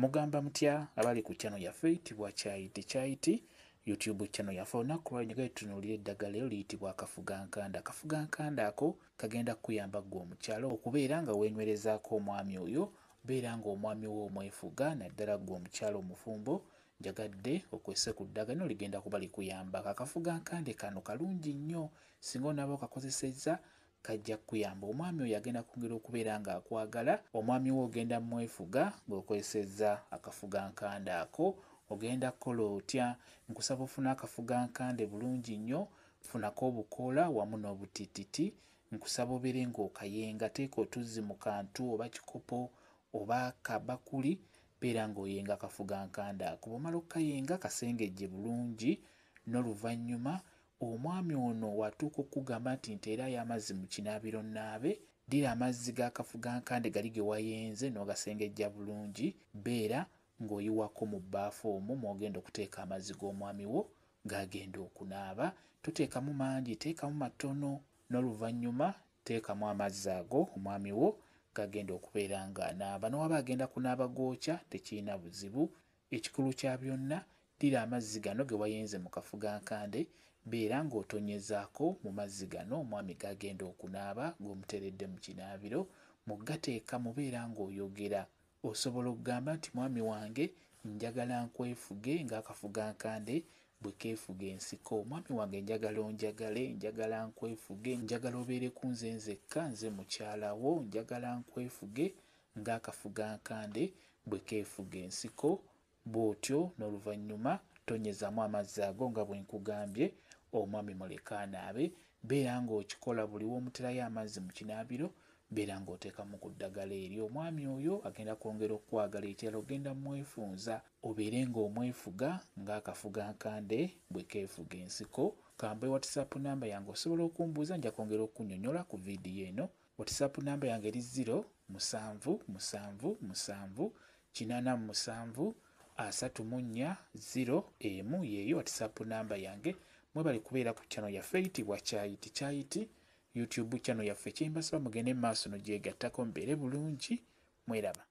Mugamba mutya abali ku channel yaffe eyitibwa Kyayiti YouTube channel yaffe olunaku lw'enjagala tutunuulira eddagala lyo liyitibwa akafugankanda. Akafugankanda ako kagenda kukuyamba ggwe omukyala okubeera nga weenywerezaako omwami oyo, beera ng'omwami wo omwefuga, naddala ggwe omukyala omufumbo. Njagadde okwese ku ddagala lino ligenda kuba likuyamba. Akafugankande kano kalungi nnyo, singa onaaba okakozesezza kajja kukuyamba. Omwami oyo agenda kwongera okubeera ng'akwagala, omwami wo ogenda mwefuga ng'okozesezza akafugankanda ako. Ogenda kukola otya? Nkusaba ofune akafugankande bulungi nnyo, funako obukoola wamu n'obutiititi. Nkusaba obeere ng'okayenga, teeka otuzzi mu kantu oba kikopo oba kabakuli, beera ng'oyenga akafugankande ako. Bw'omala okukayenga kasengejje bulungi, n'oluvannyuma omwami ono watuuka okugamba nti nteerayo amazzi mu kinaabiro nnaabe, ddira amazzi g'akafugankande gali ge wayenze n'ogasengejja bulungi, beera ng'oyiwako mu bbaafu omwo mw'ogenda okuteeka amazzi g'omwami wo g'agenda okunaaba. Toteekamu mangi, teekamu matono, n'oluvannyuma teekamu amazzi ago omwami wo g'agenda okubeera ng'anaaba. N'owaba agenda kunaaba gookya tekirina buzibu. Ekikulu kya byonna, ddira amazzi gano ge wayenze mu kafugankande, beera ng'otonyezaako mu mazzi gano omwami g'agenda okunaaba ng'omuteeredde mu kinaabiro, mugateeka mubeera ng'oyogera. Osobola okugamba nti mwami wange njagala nkwefuge ng'akafugankande bwe keefuga ensiko. Mwami wange njagala onjagale, njagala nkwefuge, njagala obeere ku nze nzekka, nze mukyala wo, njagala nkwefuge ng'akafugankande bwe keefuga ensiko. Bw'otyo n'oluvannyuma tonyezaamu amazzi ago nga bwe nkugambye, omwami muleke anaabe. Beera ng'okikola buli w'omuterayo amazzi mu kinaabiro, beera ng'oteekamu ku ddagala eryo. Omwami oyo agenda kwongera okwagala, ekirala ogenda mwefunza, obeere ng'omwefuga ng'akafugankande bwe keefuga ensiko. Kambe WhatsApp namba yange osobola okumbuuza, nja kwongera okunnyonnyola ku viidiyo eno. WhatsApp namba yange eri 0778784 yeeyo WhatsApp namba yange. Mwebale kubeera ku channel yaffe eyitibwa Kyayiti YouTube channel yaffe. Kyembasaba mugende mu maaso n'ogyegattako mubeere bulungi. Mweraba.